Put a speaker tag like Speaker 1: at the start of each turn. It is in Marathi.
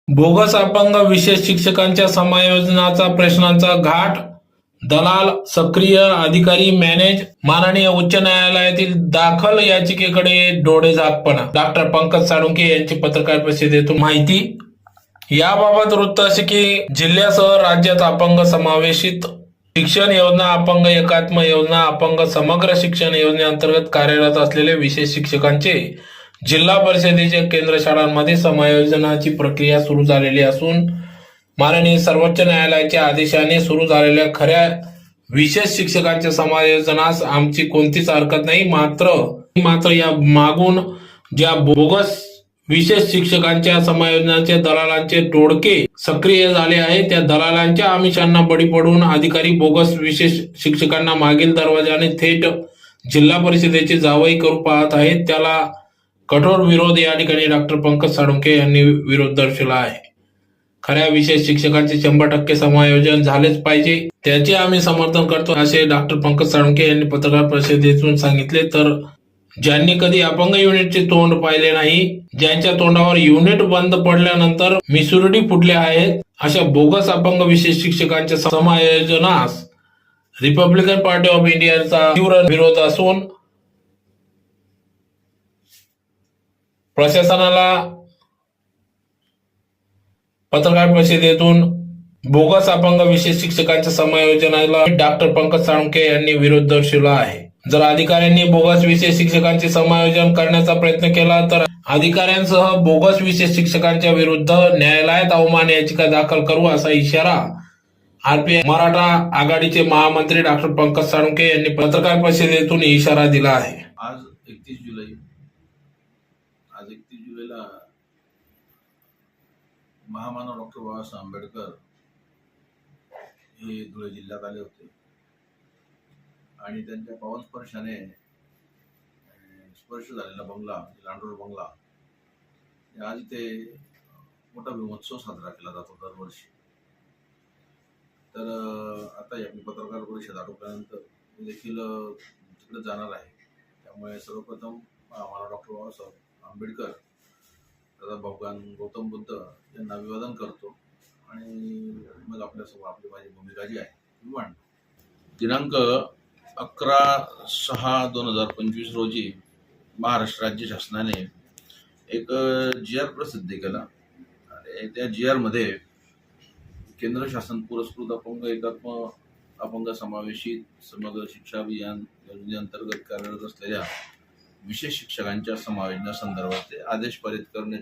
Speaker 1: बोगस अपंग विशेष शिक्षकांच्या समायोजनाचा प्रश्नांचा घाट, दलाल, सक्रिय अधिकारी, मॅनेज. माननीय उच्च न्यायालयातील दाखल याचिकेकडे डोळेझाकपणा. डॉक्टर पंकज साळुंखे यांची पत्रकार परिषदेतून माहिती. याबाबत वृत्त असे की जिल्ह्यासह राज्यात अपंग समावेशित शिक्षण योजना, अपंग एकात्म योजना, अपंग समग्र शिक्षण योजनेअंतर्गत कार्यरत असलेले विशेष शिक्षकांचे जिल्हा परिषदेच्या केंद्र शाळांमध्ये समायोजनाची प्रक्रिया सुरू झालेली असून माननीय सर्वोच्च न्यायालयाच्या आदेशाने सुरू झालेल्या खऱ्या विशेष शिक्षकांच्या समायोजनास आमची कोणतीच हरकत नाही. मात्र या मागून ज्या बोगस विशेष शिक्षकांच्या समायोजनाचे दलालांचे टोळके सक्रिय झाले आहे, त्या दलालांच्या आमिषांना बळी पडून अधिकारी बोगस विशेष शिक्षकांना मागील दरवाजाने थेट जिल्हा परिषदेचे जावई करू पाहत आहेत. त्याला कठोर विरोध या ठिकाणी डॉक्टर पंकज साळुंखे यांनी विरोध दर्शवला आहे. खऱ्या विशेष शिक्षकांचे 100% समायोजन झालेच पाहिजे, त्याचे आम्ही समर्थन करतो असे डॉक्टर पंकज साळुंखे यांनी पत्रकार परिषदेतून सांगितले. तर ज्यांनी कधी अपंग युनिटचे तोंड पाहिले नाही, ज्यांच्या तोंडावर युनिट बंद पडल्यानंतर मिसुरडी फुटले आहेत, अशा बोगस अपंग विशेष शिक्षकांच्या समायोजनास रिपब्लिकन पार्टी ऑफ इंडियाचा तीव्र विरोध असून प्रशासनाला पत्रकार परिषदेतून बोगस अपंग विशेष शिक्षकांच्या समायोजनाला डॉक्टर पंकज साळुंखे यांनी विरोध दर्शवला आहे. जर अधिकाऱ्यांनी बोगस विशेष शिक्षकांचे समायोजन करण्याचा प्रयत्न केला तर अधिकाऱ्यांसह बोगस विशेष शिक्षकांच्या विरुद्ध न्यायालयात अवमान याचिका दाखल करू असा इशारा आरपीआय मराठा आघाडीचे महामंत्री डॉक्टर पंकज साळुंखे यांनी पत्रकार परिषदेतून इशारा दिला आहे.
Speaker 2: आज 31 जुलैला महामानव डॉक्टर बाबासाहेब आंबेडकर हे धुळे जिल्ह्यात आले होते आणि त्यांच्या पावन स्पर्शाने स्पर्श झालेला बंगला, लांडोर बंगला, आज इथे मोठा महोत्सव साजरा केला जातो दरवर्षी. तर आता मी पत्रकार परिषद आटोपल्यानंतर मी देखील तिकडे जाणार आहे. त्यामुळे सर्वप्रथम मला डॉक्टर बाबासाहेब आंबेडकर, दादा भगवान गौतम बुद्ध यांना अभिवादन करतो आणि मग आपल्यासमोर आपली माझी भूमिका जी आहे ती मांडतो. दिनांक 11/6/2025 रोजी महाराष्ट्र राज्य शासनाने एक GR प्रसिद्ध केला आणि त्या GR मध्ये केंद्र शासन पुरस्कृत अपंग एकात्म अपंग समावेशित समग्र शिक्षा अभियान योजनेअंतर्गत कार्यरत असलेल्या विशेष शिक्षकांच्या समायोजनासंदर्भात आदेश पारित करण्याची